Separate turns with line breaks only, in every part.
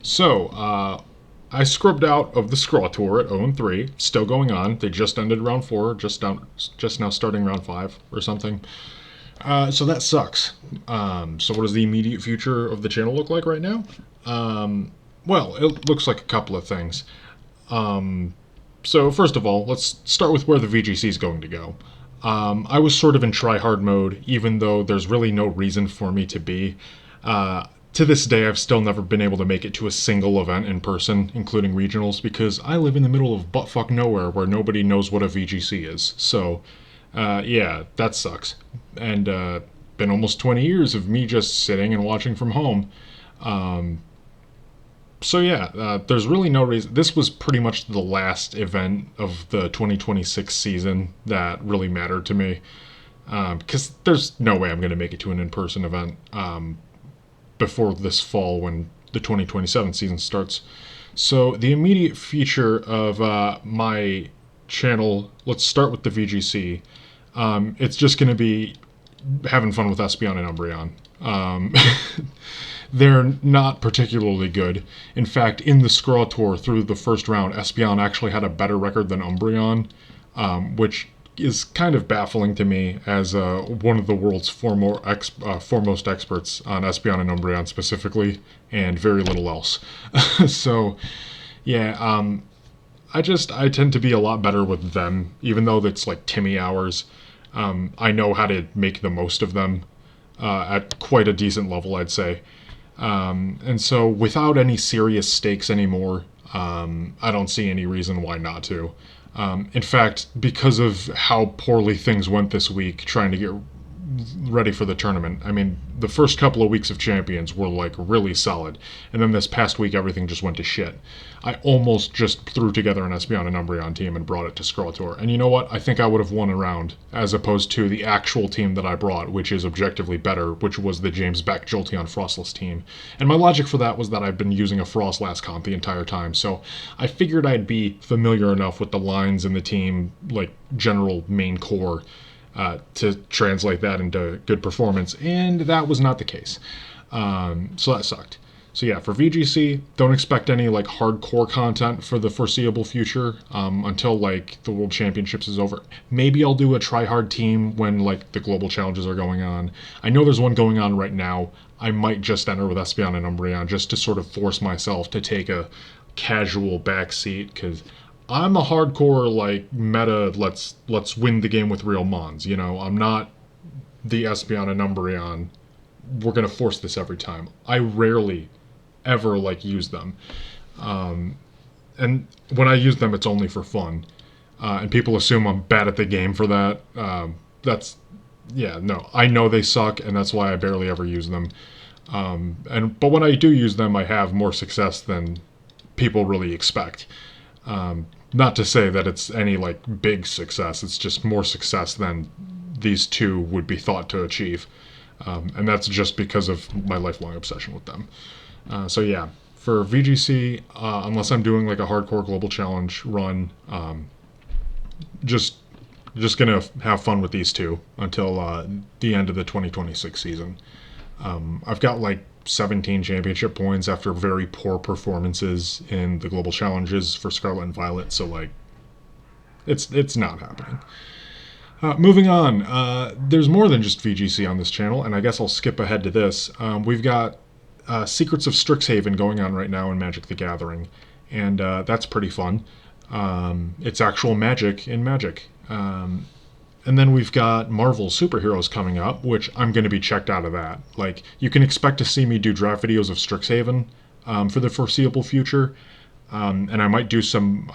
I scrubbed out of the Scraw Tour at 0-3, still going on. They just ended round 4, just now starting round 5 or something. So that sucks. So what does the immediate future of the channel look like right now? Well, it looks like a couple of things. So first of all, let's start with where the VGC is going to go. I was sort of in try-hard mode, even though there's really no reason for me to be. To this day, I've still never been able to make it to a single event in person, including regionals, because I live in the middle of buttfuck nowhere where nobody knows what a VGC is. So, yeah, that sucks. And been almost 20 years of me just sitting and watching from home. So yeah, there's really no reason. This was pretty much the last event of the 2026 season that really mattered to me, because there's no way I'm going to make it to an in-person event before this fall when the 2027 season starts. So the immediate future of my channel, let's start with the VGC. It's just going to be having fun with Espeon and Umbreon. They're not particularly good. In fact, in the Scraw Tour through the first round, Espeon actually had a better record than Umbreon, which is kind of baffling to me as one of the world's foremost experts on Espeon and Umbreon specifically, and very little else. So, yeah, I tend to be a lot better with them, even though it's like Timmy hours. I know how to make the most of them at quite a decent level, I'd say. And so, without any serious stakes anymore, I don't see any reason why not to. In fact, because of how poorly things went this week trying to get ready for the tournament, I mean, the first couple of weeks of Champions were like really solid, and then this past week everything just went to shit. I almost just threw together an Espeon and Umbreon team and brought it to Scraw Tour, and you know what? I think I would have won a round, as opposed to the actual team that I brought, which is objectively better, which was the James Beck Jolteon Frostless team. And my logic for that was that I've been using a Frost last comp the entire time, so I figured I'd be familiar enough with the lines in the team, like general main core, to translate that into good performance, and that was not the case. So that sucked. So yeah, for VGC, don't expect any like hardcore content for the foreseeable future until like the World Championships is over. Maybe I'll do a try-hard team when like the global challenges are going on. I know there's one going on right now. I might just enter with Espeon and Umbreon just to sort of force myself to take a casual backseat, because I'm a hardcore like meta. Let's win the game with real mons. You know, I'm not the Espeon and Umbreon. We're gonna force this every time. I rarely ever like use them, and when I use them, it's only for fun. And people assume I'm bad at the game for that. That's yeah, no. I know they suck, and that's why I barely ever use them. But when I do use them, I have more success than people really expect. Not to say that it's any like big success. It's just more success than these two would be thought to achieve, and that's just because of my lifelong obsession with them. So yeah, for VGC, unless I'm doing like a hardcore global challenge run, just gonna have fun with these two until the end of the 2026 season. I've got like 17 championship points after very poor performances in the global challenges for Scarlet and Violet, so like it's not happening. Moving on, there's more than just VGC on this channel, and I guess I'll skip ahead to this. We've got Secrets of Strixhaven going on right now in Magic the Gathering, and that's pretty fun. It's actual magic in Magic. And then we've got Marvel Superheroes coming up, which I'm going to be checked out of that. Like, you can expect to see me do draft videos of Strixhaven for the foreseeable future. And I might do some,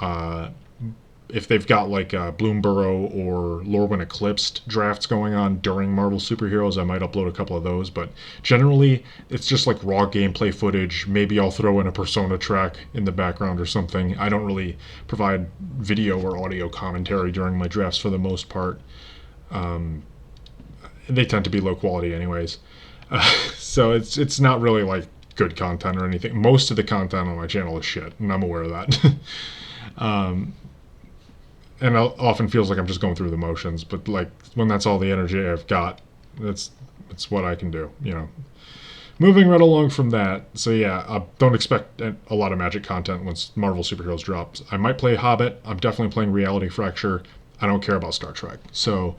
if they've got like bloomburrow or lorwyn eclipsed drafts going on during Marvel Superheroes, I might upload a couple of those. But generally, it's just like raw gameplay footage. Maybe I'll throw in a Persona track in the background or something. I don't really provide video or audio commentary during my drafts for the most part. They tend to be low quality anyways. So it's not really like good content or anything. Most of the content on my channel is shit, and I'm aware of that. And it often feels like I'm just going through the motions, but like when that's all the energy I've got, it's what I can do, you know. moving right along from that. So yeah, don't expect a lot of Magic content once Marvel Superheroes drops. I might play Hobbit. I'm definitely playing Reality Fracture. I don't care about Star Trek. So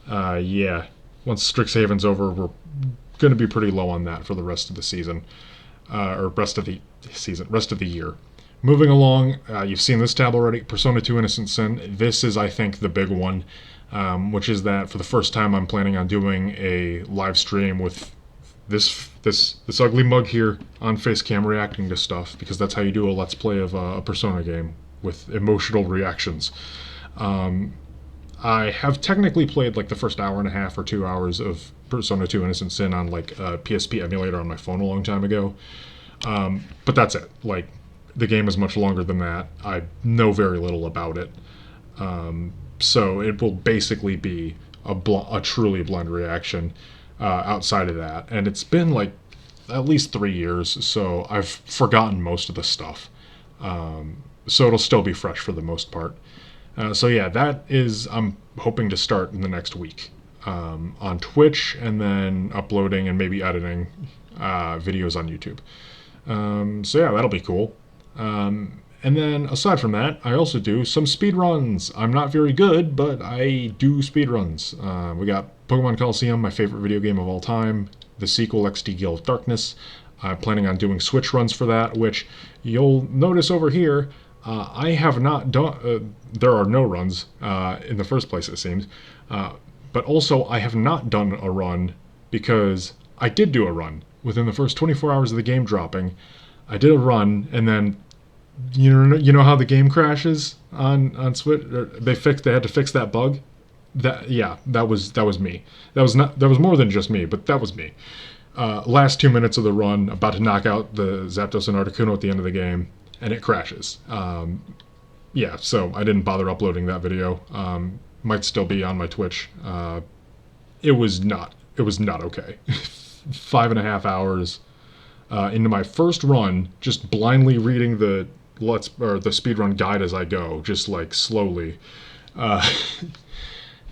yeah, once Strixhaven's over, we're going to be pretty low on that for the rest of the season, or rest of the year. Moving along, you've seen this tab already, Persona 2 Innocent Sin. This is, I think, the big one, which is that for the first time I'm planning on doing a live stream with this ugly mug here on facecam reacting to stuff, because that's how you do a Let's Play of a Persona game, with emotional reactions. I have technically played like the first hour and a half or 2 hours of Persona 2 Innocent Sin on like a PSP emulator on my phone a long time ago. But that's it. Like, the game is much longer than that. I know very little about it. So it will basically be a truly blind reaction outside of that. And it's been like at least 3 years, so I've forgotten most of the stuff. So it'll still be fresh for the most part. So yeah, that is, I'm hoping to start in the next week on Twitch, and then uploading and maybe editing videos on YouTube. So yeah, that'll be cool. And then aside from that, I also do some speedruns. I'm not very good, but I do speedruns. We got Pokemon Colosseum, my favorite video game of all time, the sequel XD Gale of Darkness. I'm planning on doing Switch runs for that, which you'll notice over here. I have not done, there are no runs in the first place, it seems. But also, I have not done a run because I did do a run. Within the first 24 hours of the game dropping, I did a run, and then you know how the game crashes on Switch? They had to fix that bug. That was me. That was more than just me, but that was me. Last 2 minutes of the run, about to knock out the Zapdos and Articuno at the end of the game, and it crashes. Yeah, so I didn't bother uploading that video. Might still be on my Twitch. It was not okay. 5.5 hours into my first run, just blindly reading the speedrun guide as I go, just like slowly.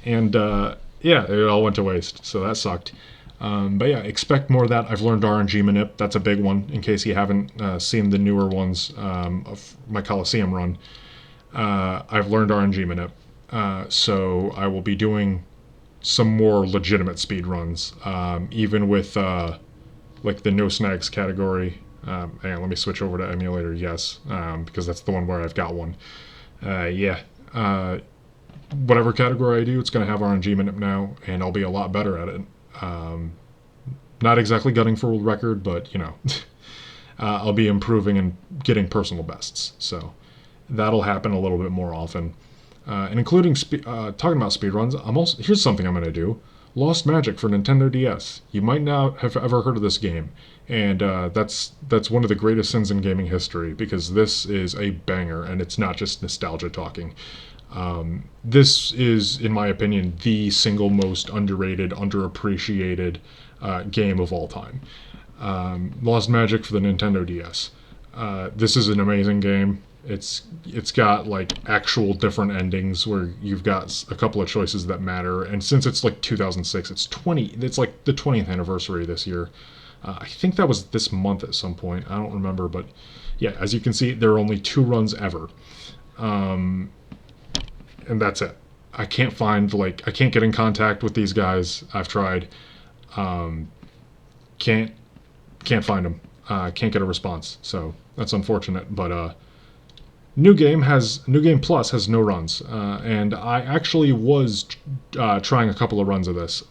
And yeah, it all went to waste, so that sucked. But yeah, expect more of that. I've learned RNG manip. That's a big one, in case you haven't seen the newer ones of my Colosseum run. I've learned RNG manip. So I will be doing some more legitimate speed runs, even with like the no snags category. And let me switch over to emulator, yes, because that's the one where I've got one. Yeah. Whatever category I do, it's going to have RNG manip now, and I'll be a lot better at it. Not exactly gunning for world record, but you know, I'll be improving and getting personal bests. So that'll happen a little bit more often. And including talking about speedruns, here's something I'm going to do. Lost Magic for Nintendo DS. You might not have ever heard of this game, and that's one of the greatest sins in gaming history, because this is a banger, and it's not just nostalgia talking. This is, in my opinion, the single most underrated, underappreciated game of all time. Lost Magic for the Nintendo DS. This is an amazing game. It's got like actual different endings where you've got a couple of choices that matter, and since it's like 2006, it's like the 20th anniversary this year. I think that was this month at some point. I don't remember, but yeah, as you can see, there are only 2 runs ever. And that's it. I can't get in contact with these guys. I've tried. Can't find them. Can't get a response. So that's unfortunate. But New Game Plus has no runs, and I actually was trying a couple of runs of this,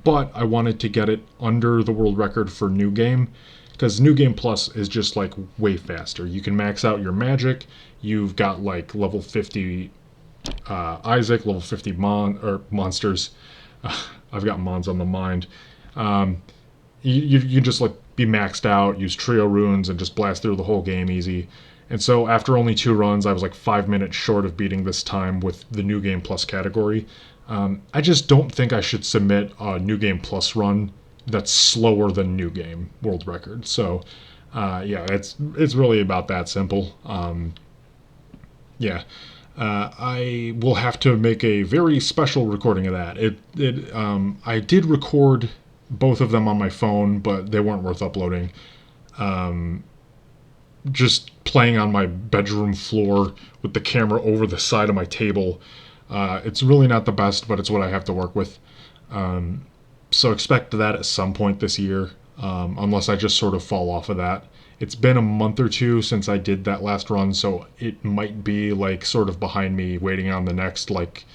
but I wanted to get it under the world record for New Game, because New Game Plus is just like way faster. You can max out your magic. You've got like level 50 Isaac, level 50 monsters. I've got mons on the mind. You just like be maxed out, use trio runes, and just blast through the whole game easy. And so after only 2 runs, I was like 5 minutes short of beating this time with the New Game Plus category. I just don't think I should submit a New Game Plus run that's slower than New Game world record. So yeah, it's really about that simple. Yeah. I will have to make a very special recording of that. I did record both of them on my phone, but they weren't worth uploading. Just playing on my bedroom floor with the camera over the side of my table. It's really not the best, but it's what I have to work with. So expect that at some point this year, unless I just sort of fall off of that. It's been a month or two since I did that last run, so it might be like sort of behind me, waiting on the next like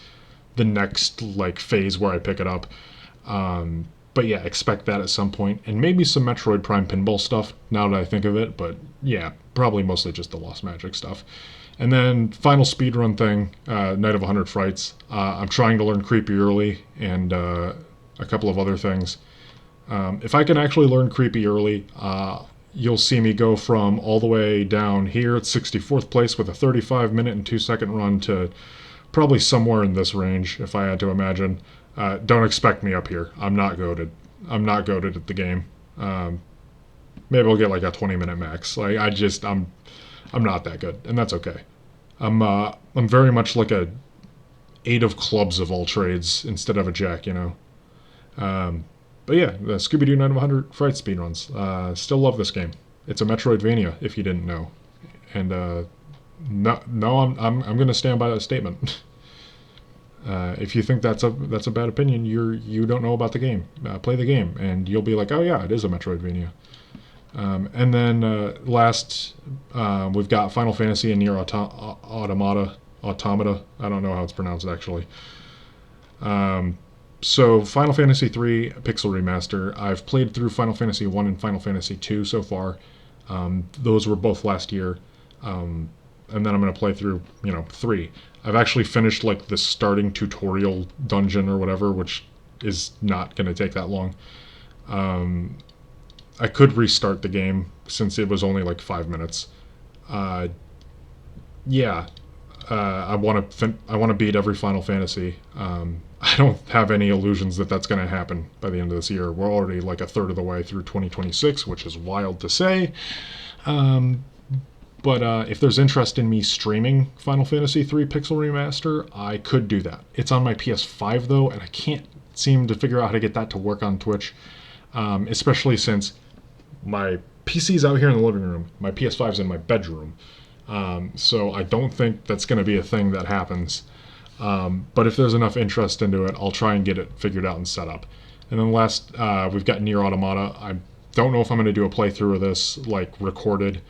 phase where I pick it up. But yeah, expect that at some point, and maybe some Metroid Prime pinball stuff. Now that I think of it, but yeah, probably mostly just the Lost Magic stuff. And then final speedrun thing, Night of 100 Frights. I'm trying to learn Creepy Early and a couple of other things. If I can actually learn Creepy Early, you'll see me go from all the way down here at 64th place with a 35-minute and 2-second run to probably somewhere in this range, if I had to imagine. Don't expect me up here. I'm not goated. I'm not goated at the game. Maybe I'll get like a 20-minute max. Like I'm not that good, and that's okay. I'm very much like a 8 of clubs of all trades instead of a jack, you know. But yeah, the Scooby-Doo Night of 100 Fright speedruns. Still love this game. It's a Metroidvania, if you didn't know. And no, I'm gonna stand by that statement. If you think that's a bad opinion, you don't know about the game. Play the game, and you'll be like, oh yeah, it is a Metroidvania. And then last, we've got Final Fantasy and Nier Automata. I don't know how it's pronounced actually. So Final Fantasy 3 Pixel Remaster. I've played through Final Fantasy 1 and Final Fantasy 2 so far. Those were both last year. And then I'm going to play through, 3. I've actually finished like the starting tutorial dungeon or whatever, which is not going to take that long. I could restart the game since it was only like 5 minutes. Yeah, I want to beat every Final Fantasy. I don't have any illusions that that's going to happen by the end of this year. We're already like a third of the way through 2026, which is wild to say. But if there's interest in me streaming Final Fantasy 3 Pixel Remaster, I could do that. It's on my PS5 though, and I can't seem to figure out how to get that to work on Twitch, especially since my PC's out here in the living room, my PS5's in my bedroom. So I don't think that's going to be a thing that happens. But if there's enough interest into it, I'll try and get it figured out and set up. And then last, we've got Nier Automata. I don't know if I'm going to do a playthrough of this, like, recorded.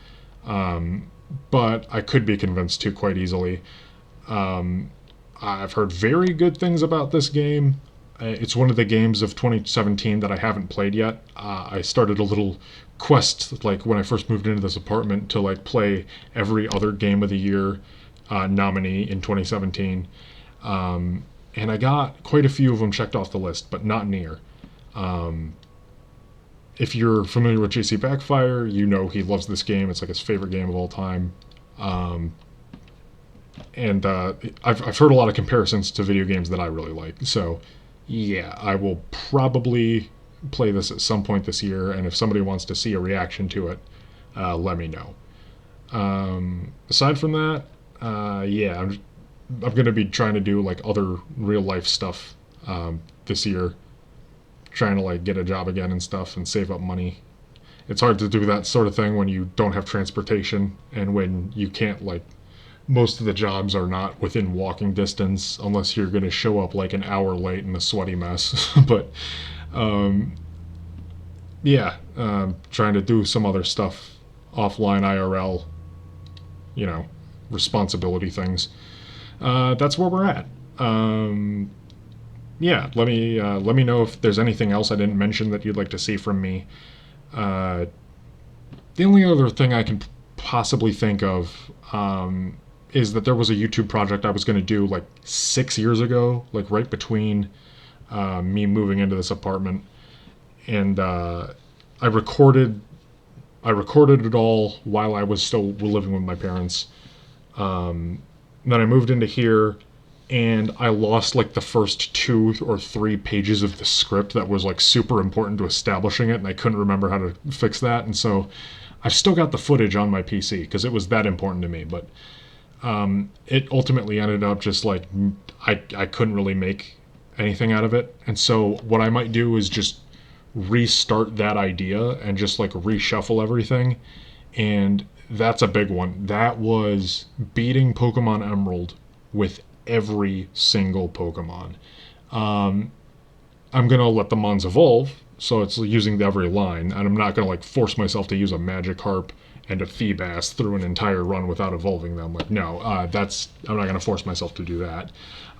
But I could be convinced to quite easily. I've heard very good things about this game. It's one of the games of 2017 that I haven't played yet. I started a little quest, like, when I first moved into this apartment to, like, play every other Game of the Year nominee in 2017. And I got quite a few of them checked off the list, but not Nier. If you're familiar with JC Backfire, you know he loves this game. It's like his favorite game of all time. And I've heard a lot of comparisons to video games that I really like. So, yeah, I will probably play this at some point this year. And if somebody wants to see a reaction to it, let me know. Aside from that, yeah, I'm going to be trying to do like other real life stuff this year. Trying to like get a job again and stuff and save up money. It's hard to do that sort of thing when you don't have transportation and when you can't, like, most of the jobs are not within walking distance unless you're going to show up like an hour late in a sweaty mess. But yeah, trying to do some other stuff offline IRL, responsibility things. That's where we're at. Yeah, let me know if there's anything else I didn't mention that you'd like to see from me. The only other thing I can possibly think of is that there was a YouTube project I was going to do like 6 years ago, like right between me moving into this apartment, and I recorded it all while I was still living with my parents. Then I moved into here. And I lost like the first 2 or 3 pages of the script that was like super important to establishing it, and I couldn't remember how to fix that. And so I've still got the footage on my PC because it was that important to me. But it ultimately ended up just like I couldn't really make anything out of it. And so what I might do is just restart that idea and just like reshuffle everything. And that's a big one. That was beating Pokemon Emerald with every single Pokemon. I'm gonna let the Mons evolve, so it's using every line, and I'm not gonna like force myself to use a Magikarp and a Feebas through an entire run without evolving them. Like, no, that's I'm not gonna force myself to do that.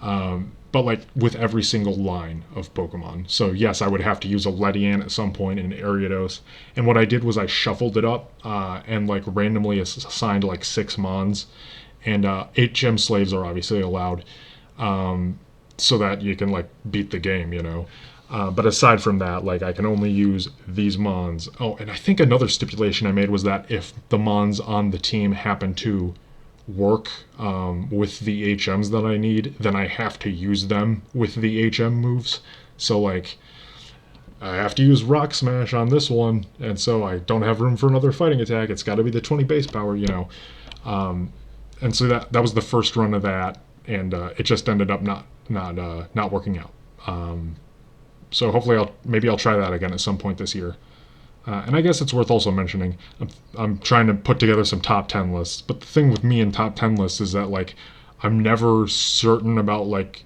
But like with every single line of Pokemon. So yes, I would have to use a Ledian at some point in Ariados. And what I did was I shuffled it up and like randomly assigned like 6 Mons, and 8 Gem Slaves are obviously allowed, so that you can like beat the game, you know. But aside from that, like I can only use these Mons. Oh, and I think another stipulation I made was that if the Mons on the team happen to work with the HMs that I need, then I have to use them with the HM moves. So like I have to use Rock Smash on this one, and so I don't have room for another fighting attack. It's got to be the 20 base power, you know. And so that was the first run of that, and it just ended up not working out. So hopefully I'll try that again at some point this year. And I guess it's worth also mentioning, I'm trying to put together some top 10 lists. But the thing with me in top 10 lists is that like I'm never certain about like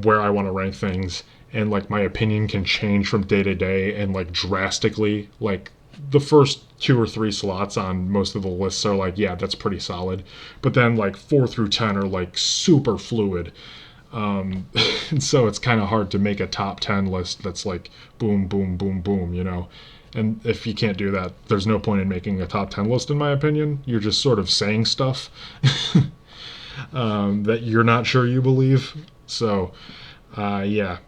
where I want to rank things, and like my opinion can change from day to day and like drastically. Like the first 2 or 3 slots on most of the lists are like, yeah, that's pretty solid. But then like 4 through 10 are like super fluid. And so it's kind of hard to make a top 10 list that's like boom, boom, boom, boom, you know. And if you can't do that, there's no point in making a top 10 list, in my opinion. You're just sort of saying stuff that you're not sure you believe. So, yeah,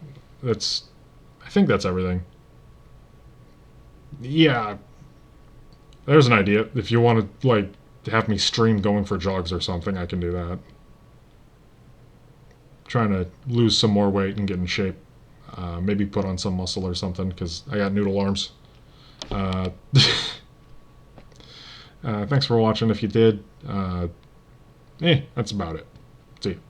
I think that's everything. Yeah, there's an idea. If you want to, like, have me stream going for jogs or something, I can do that. Trying to lose some more weight and get in shape. Maybe put on some muscle or something, because I got noodle arms. Uh, thanks for watching if you did. That's about it. See you.